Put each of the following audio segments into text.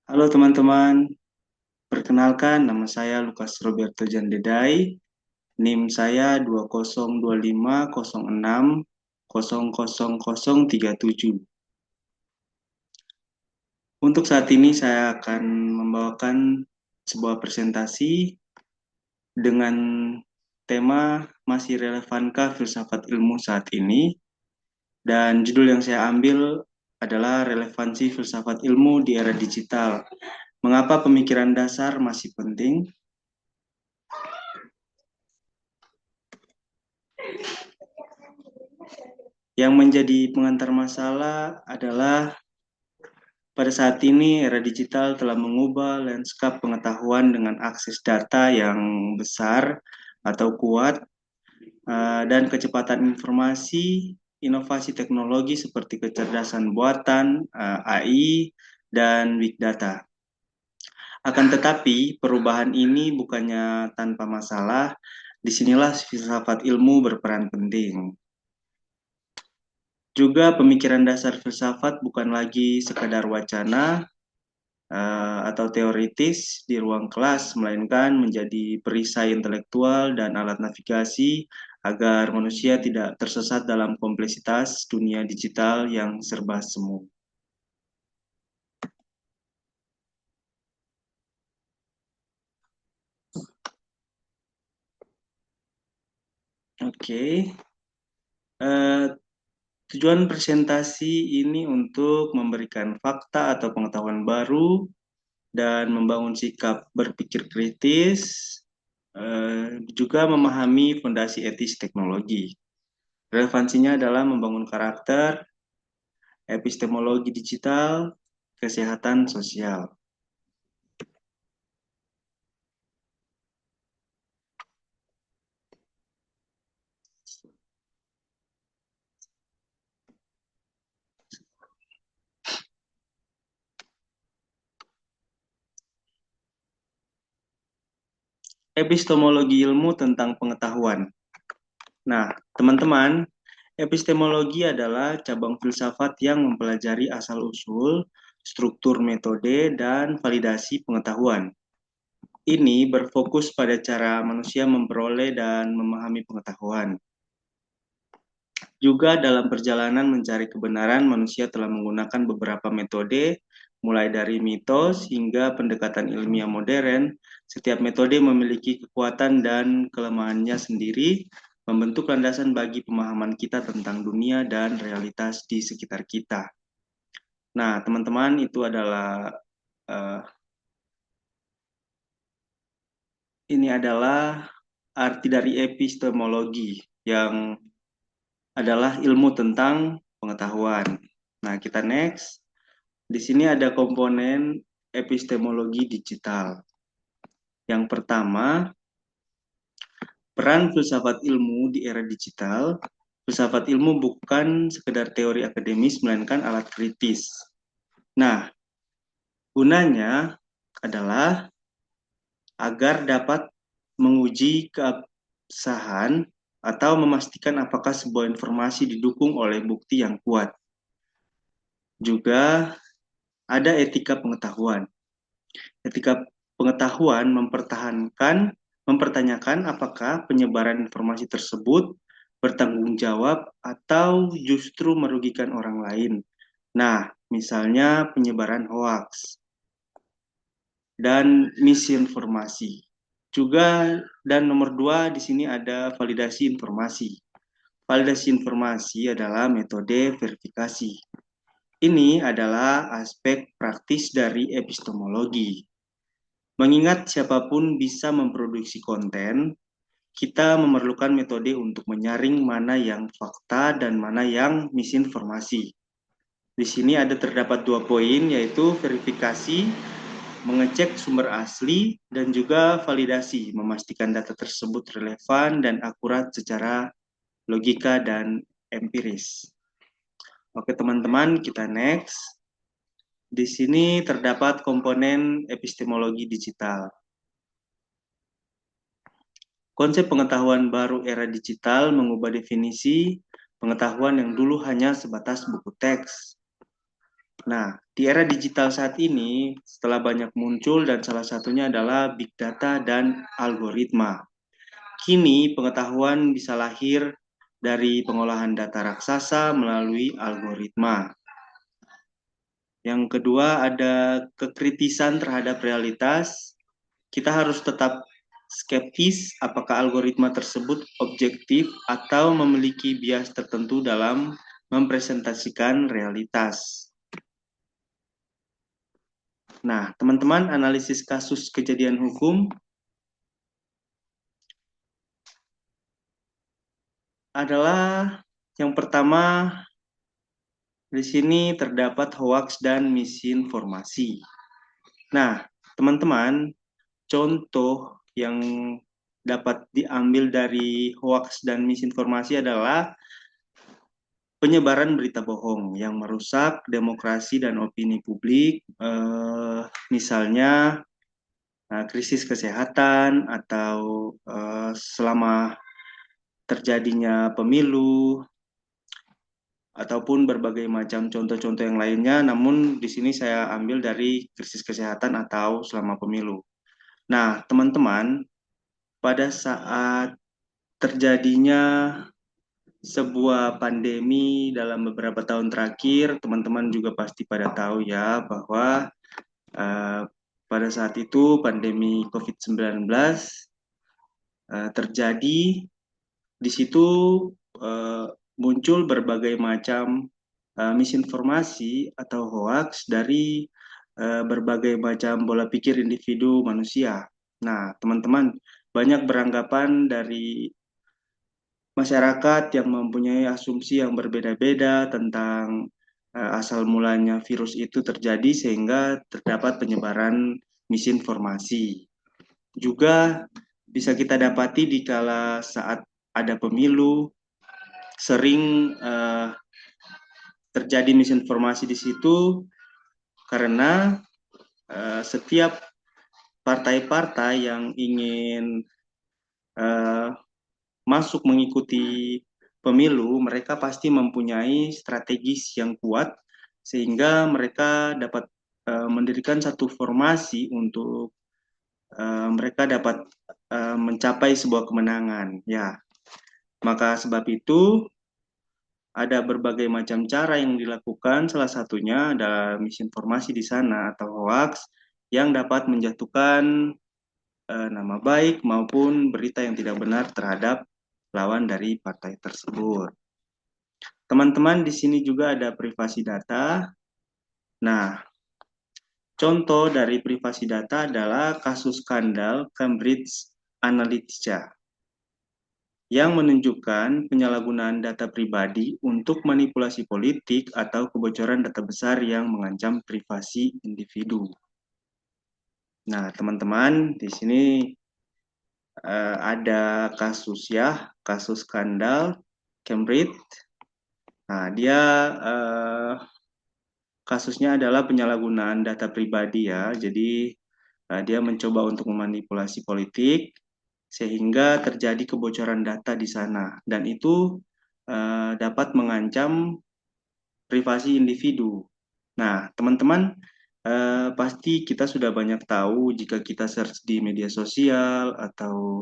Halo teman-teman, perkenalkan nama saya Lukas Roberto Jandedai, NIM saya 202506000037. Untuk saat ini saya akan membawakan sebuah presentasi dengan tema masih relevankah filsafat ilmu saat ini, dan judul yang saya ambil adalah relevansi filsafat ilmu di era digital. Mengapa pemikiran dasar masih penting? Yang menjadi pengantar masalah adalah pada saat ini era digital telah mengubah lanskap pengetahuan dengan akses data yang besar atau kuat, dan kecepatan informasi, inovasi teknologi seperti kecerdasan buatan, AI, dan big data. Akan tetapi, perubahan ini bukannya tanpa masalah. Disinilah filsafat ilmu berperan penting. Juga pemikiran dasar filsafat bukan lagi sekadar wacana atau teoritis di ruang kelas, melainkan menjadi perisai intelektual dan alat navigasi agar manusia tidak tersesat dalam kompleksitas dunia digital yang serba semu. Oke, eh, tujuan presentasi ini untuk memberikan fakta atau pengetahuan baru dan membangun sikap berpikir kritis, juga memahami fondasi etis teknologi. Relevansinya adalah membangun karakter, epistemologi digital, kesehatan sosial. Epistemologi ilmu tentang pengetahuan. Nah, teman-teman, epistemologi adalah cabang filsafat yang mempelajari asal-usul, struktur metode, dan validasi pengetahuan. Ini berfokus pada cara manusia memperoleh dan memahami pengetahuan. Juga dalam perjalanan mencari kebenaran, manusia telah menggunakan beberapa metode, mulai dari mitos hingga pendekatan ilmiah modern. Setiap metode memiliki kekuatan dan kelemahannya sendiri, membentuk landasan bagi pemahaman kita tentang dunia dan realitas di sekitar kita. Nah, teman-teman, itu adalah uh, ini adalah arti dari epistemologi, yang adalah ilmu tentang pengetahuan. Nah, kita next. Di sini ada komponen epistemologi digital. Yang pertama, peran filsafat ilmu di era digital. Filsafat ilmu bukan sekedar teori akademis, melainkan alat kritis. Nah, gunanya adalah agar dapat menguji keabsahan atau memastikan apakah sebuah informasi didukung oleh bukti yang kuat. Juga ada etika pengetahuan. Etika pengetahuan mempertanyakan apakah penyebaran informasi tersebut bertanggung jawab atau justru merugikan orang lain. Nah, misalnya penyebaran hoaks dan misinformasi. Juga dan nomor dua di sini ada validasi informasi. Validasi informasi adalah metode verifikasi. Ini adalah aspek praktis dari epistemologi. Mengingat siapapun bisa memproduksi konten, kita memerlukan metode untuk menyaring mana yang fakta dan mana yang misinformasi. Di sini terdapat dua poin, yaitu verifikasi, mengecek sumber asli, dan juga validasi, memastikan data tersebut relevan dan akurat secara logika dan empiris. Oke teman-teman, kita next. Di sini terdapat komponen epistemologi digital. Konsep pengetahuan baru era digital mengubah definisi pengetahuan yang dulu hanya sebatas buku teks. Nah, di era digital saat ini, setelah banyak muncul dan salah satunya adalah big data dan algoritma. Kini pengetahuan bisa lahir dari pengolahan data raksasa melalui algoritma. Yang kedua ada kekritisan terhadap realitas. Kita harus tetap skeptis apakah algoritma tersebut objektif atau memiliki bias tertentu dalam mempresentasikan realitas. Nah, teman-teman, analisis kasus kejadian hukum adalah yang pertama, di sini terdapat hoaks dan misinformasi. Nah, teman-teman, contoh yang dapat diambil dari hoaks dan misinformasi adalah penyebaran berita bohong yang merusak demokrasi dan opini publik, misalnya krisis kesehatan atau selama terjadinya pemilu ataupun berbagai macam contoh-contoh yang lainnya. Namun di sini saya ambil dari krisis kesehatan atau selama pemilu. Nah, teman-teman, pada saat terjadinya sebuah pandemi dalam beberapa tahun terakhir, teman-teman juga pasti pada tahu ya bahwa uh, pada saat itu pandemi COVID-19 terjadi. Di situ uh, muncul berbagai macam misinformasi atau hoaks dari berbagai macam pola pikir individu manusia. Nah, teman-teman, banyak beranggapan dari masyarakat yang mempunyai asumsi yang berbeda-beda tentang asal mulanya virus itu terjadi sehingga terdapat penyebaran misinformasi. Juga bisa kita dapati di kala saat ada pemilu sering terjadi misinformasi di situ karena setiap partai-partai yang ingin uh, masuk mengikuti pemilu, mereka pasti mempunyai strategis yang kuat sehingga mereka dapat mendirikan satu formasi untuk mereka dapat mencapai sebuah kemenangan. Ya, maka sebab itu ada berbagai macam cara yang dilakukan, salah satunya adalah misinformasi di sana atau hoax yang dapat menjatuhkan nama baik maupun berita yang tidak benar terhadap lawan dari partai tersebut. Teman-teman, di sini juga ada privasi data. Nah, contoh dari privasi data adalah kasus skandal Cambridge Analytica yang menunjukkan penyalahgunaan data pribadi untuk manipulasi politik atau kebocoran data besar yang mengancam privasi individu. Nah, teman-teman, di sini ada kasus ya, kasus skandal Cambridge. Nah, dia kasusnya adalah penyalahgunaan data pribadi ya. Jadi dia mencoba untuk memanipulasi politik sehingga terjadi kebocoran data di sana dan itu dapat mengancam privasi individu. Nah, teman-teman pasti kita sudah banyak tahu jika kita search di media sosial atau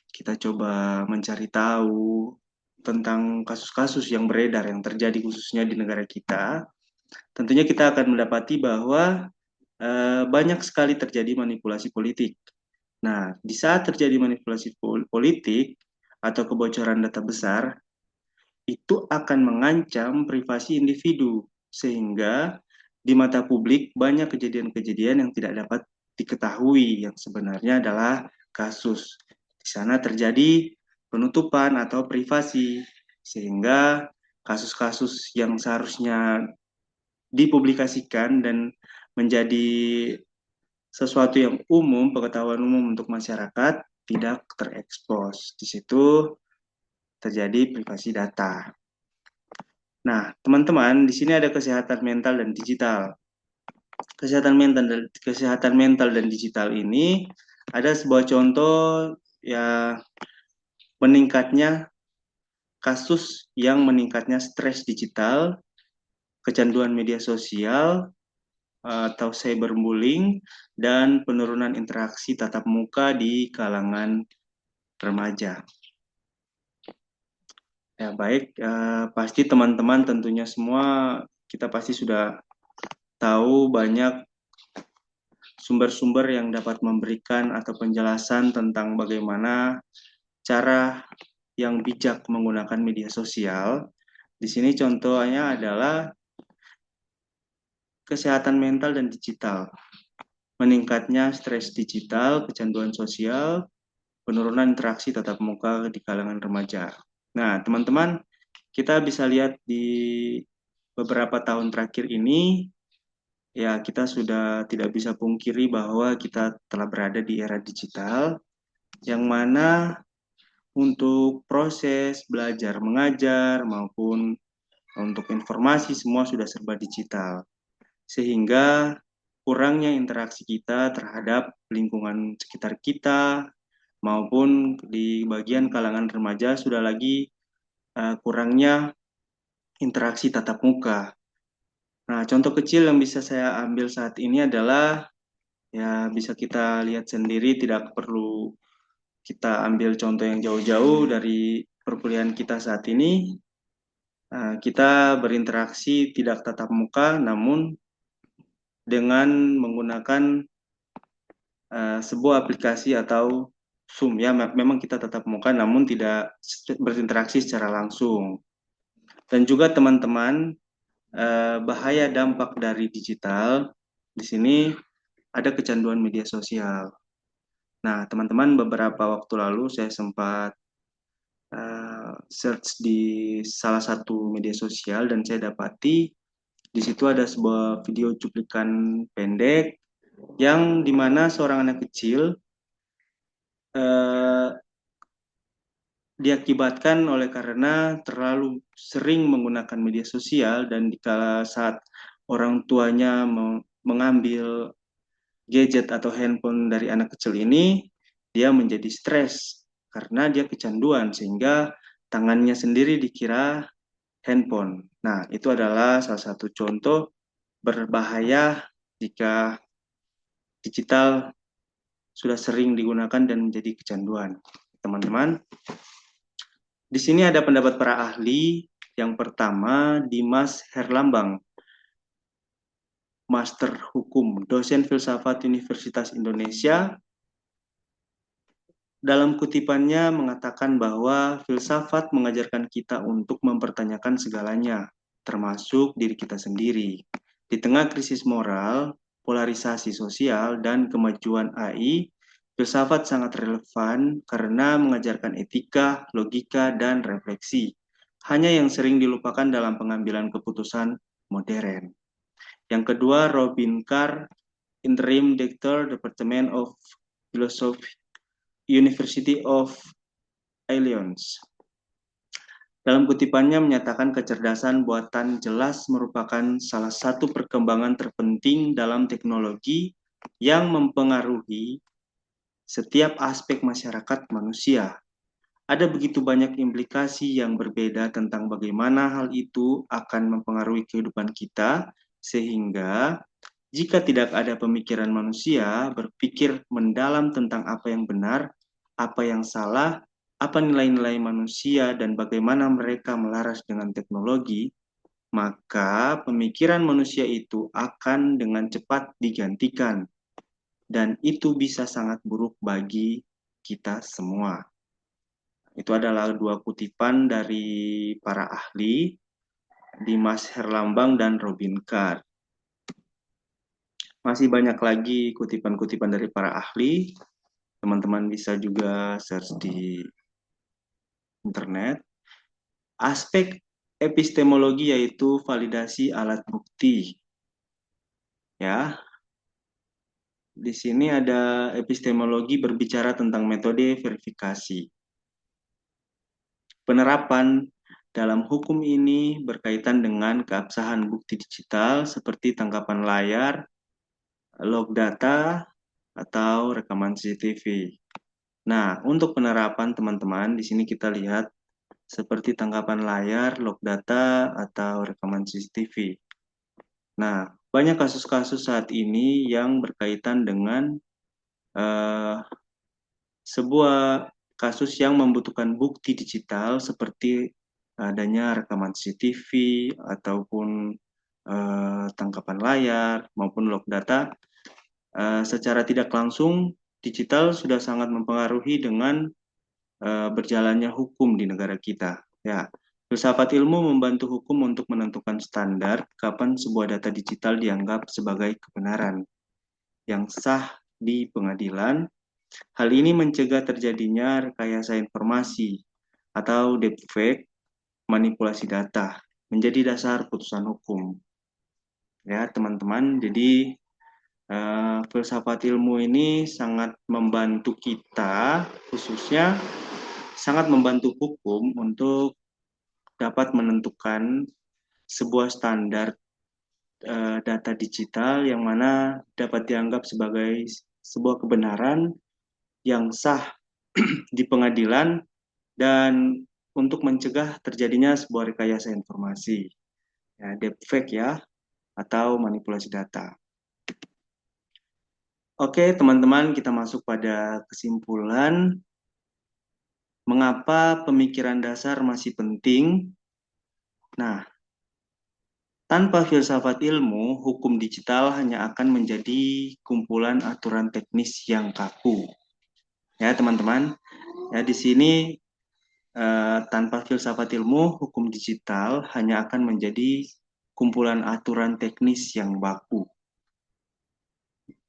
kita coba mencari tahu tentang kasus-kasus yang beredar yang terjadi khususnya di negara kita, tentunya kita akan mendapati bahwa banyak sekali terjadi manipulasi politik. Nah, di saat terjadi manipulasi politik atau kebocoran data besar, itu akan mengancam privasi individu, sehingga di mata publik banyak kejadian-kejadian yang tidak dapat diketahui, yang sebenarnya adalah kasus. Di sana terjadi penutupan atau privasi, sehingga kasus-kasus yang seharusnya dipublikasikan dan menjadi sesuatu yang umum, pengetahuan umum untuk masyarakat, tidak terekspos. Di situ terjadi privasi data. Nah, teman-teman, di sini ada kesehatan mental dan digital. Kesehatan mental dan digital ini ada sebuah contoh ya meningkatnya kasus yang meningkatnya stres digital kecanduan media sosial atau cyberbullying, dan penurunan interaksi tatap muka di kalangan remaja. Ya, baik, pasti teman-teman tentunya semua kita pasti sudah tahu banyak sumber-sumber yang dapat memberikan atau penjelasan tentang bagaimana cara yang bijak menggunakan media sosial. Di sini contohnya adalah kesehatan mental dan digital, meningkatnya stres digital, kecanduan sosial, penurunan interaksi tatap muka di kalangan remaja. Nah, teman-teman, kita bisa lihat di beberapa tahun terakhir ini, ya kita sudah tidak bisa pungkiri bahwa kita telah berada di era digital, yang mana untuk proses belajar mengajar maupun untuk informasi semua sudah serba digital. Sehingga kurangnya interaksi kita terhadap lingkungan sekitar kita maupun di bagian kalangan remaja sudah lagi kurangnya interaksi tatap muka. Nah, contoh kecil yang bisa saya ambil saat ini adalah ya bisa kita lihat sendiri, tidak perlu kita ambil contoh yang jauh-jauh dari perkuliahan kita saat ini. Kita berinteraksi tidak tatap muka, namun dengan menggunakan sebuah aplikasi atau Zoom. Ya, memang kita tatap muka, namun tidak berinteraksi secara langsung. Dan juga teman-teman, bahaya dampak dari digital, di sini ada kecanduan media sosial. Nah, teman-teman, beberapa waktu lalu saya sempat search di salah satu media sosial dan saya dapati di situ ada sebuah video cuplikan pendek yang dimana seorang anak kecil eh, diakibatkan oleh karena terlalu sering menggunakan media sosial dan dikala saat orang tuanya mengambil gadget atau handphone dari anak kecil ini, dia menjadi stres karena dia kecanduan sehingga tangannya sendiri dikira handphone. Nah, itu adalah salah satu contoh berbahaya jika digital sudah sering digunakan dan menjadi kecanduan. Teman-teman, di sini ada pendapat para ahli. Yang pertama, Dimas Herlambang, Master Hukum, dosen filsafat Universitas Indonesia. Dalam kutipannya mengatakan bahwa filsafat mengajarkan kita untuk mempertanyakan segalanya, termasuk diri kita sendiri. Di tengah krisis moral, polarisasi sosial, dan kemajuan AI, filsafat sangat relevan karena mengajarkan etika, logika, dan refleksi. Hanya yang sering dilupakan dalam pengambilan keputusan modern. Yang kedua, Robin Carr, Interim Director, Department of Philosophy, University of Illinois. Dalam kutipannya menyatakan kecerdasan buatan jelas merupakan salah satu perkembangan terpenting dalam teknologi yang mempengaruhi setiap aspek masyarakat manusia. Ada begitu banyak implikasi yang berbeda tentang bagaimana hal itu akan mempengaruhi kehidupan kita, sehingga jika tidak ada pemikiran manusia berpikir mendalam tentang apa yang benar, apa yang salah, apa nilai-nilai manusia, dan bagaimana mereka melaras dengan teknologi, maka pemikiran manusia itu akan dengan cepat digantikan. Dan itu bisa sangat buruk bagi kita semua. Itu adalah dua kutipan dari para ahli, Dimas Herlambang dan Robin Carr. Masih banyak lagi kutipan-kutipan dari para ahli. Teman-teman bisa juga search di internet. Aspek epistemologi yaitu validasi alat bukti. Ya, di sini ada epistemologi berbicara tentang metode verifikasi. Penerapan dalam hukum ini berkaitan dengan keabsahan bukti digital seperti tangkapan layar, log data, atau rekaman CCTV. Nah, untuk penerapan teman-teman, di sini kita lihat seperti tangkapan layar, log data, atau rekaman CCTV. Nah, banyak kasus-kasus saat ini yang berkaitan dengan eh, sebuah kasus yang membutuhkan bukti digital seperti adanya rekaman CCTV ataupun tangkapan layar maupun log data. Secara tidak langsung, digital sudah sangat mempengaruhi dengan berjalannya hukum di negara kita. Ya, filsafat ilmu membantu hukum untuk menentukan standar kapan sebuah data digital dianggap sebagai kebenaran yang sah di pengadilan. Hal ini mencegah terjadinya rekayasa informasi atau deepfake, manipulasi data, menjadi dasar putusan hukum. Ya, teman-teman, jadi filsafat ilmu ini sangat membantu kita, khususnya sangat membantu hukum untuk dapat menentukan sebuah standar data digital yang mana dapat dianggap sebagai sebuah kebenaran yang sah di pengadilan dan untuk mencegah terjadinya sebuah rekayasa informasi, ya, deepfake ya, atau manipulasi data. Oke, teman-teman, kita masuk pada kesimpulan mengapa pemikiran dasar masih penting. Nah, tanpa filsafat ilmu, hukum digital hanya akan menjadi kumpulan aturan teknis yang kaku. Ya, teman-teman. Ya, di sini tanpa filsafat ilmu, hukum digital hanya akan menjadi kumpulan aturan teknis yang baku.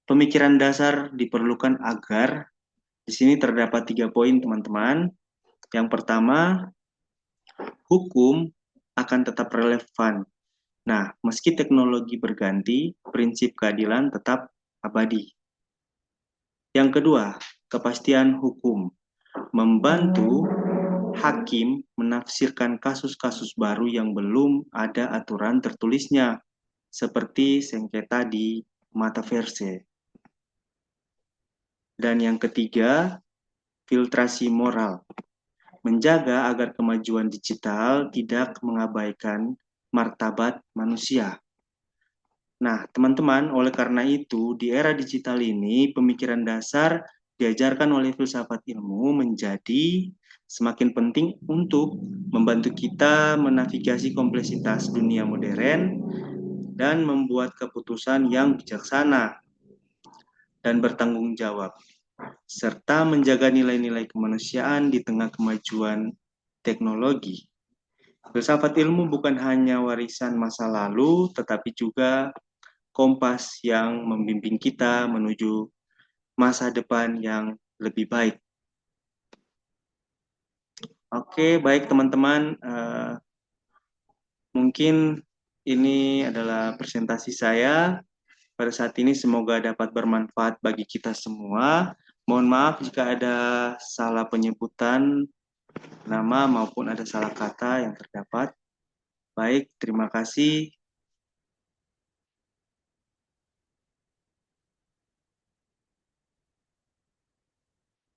Pemikiran dasar diperlukan agar di sini terdapat 3 poin, teman-teman. Yang pertama, hukum akan tetap relevan. Nah, meski teknologi berganti, prinsip keadilan tetap abadi. Yang kedua, kepastian hukum membantu hakim menafsirkan kasus-kasus baru yang belum ada aturan tertulisnya, seperti sengketa di metaverse. Dan yang ketiga, filtrasi moral, menjaga agar kemajuan digital tidak mengabaikan martabat manusia. Nah, teman-teman, oleh karena itu, di era digital ini, pemikiran dasar diajarkan oleh filsafat ilmu menjadi semakin penting untuk membantu kita menavigasi kompleksitas dunia modern dan membuat keputusan yang bijaksana dan bertanggung jawab, serta menjaga nilai-nilai kemanusiaan di tengah kemajuan teknologi. Filsafat ilmu bukan hanya warisan masa lalu, tetapi juga kompas yang membimbing kita menuju masa depan yang lebih baik. Oke, baik teman-teman. Mungkin ini adalah presentasi saya pada saat ini. Semoga dapat bermanfaat bagi kita semua. Mohon maaf jika ada salah penyebutan nama maupun ada salah kata yang terdapat. Baik, terima kasih.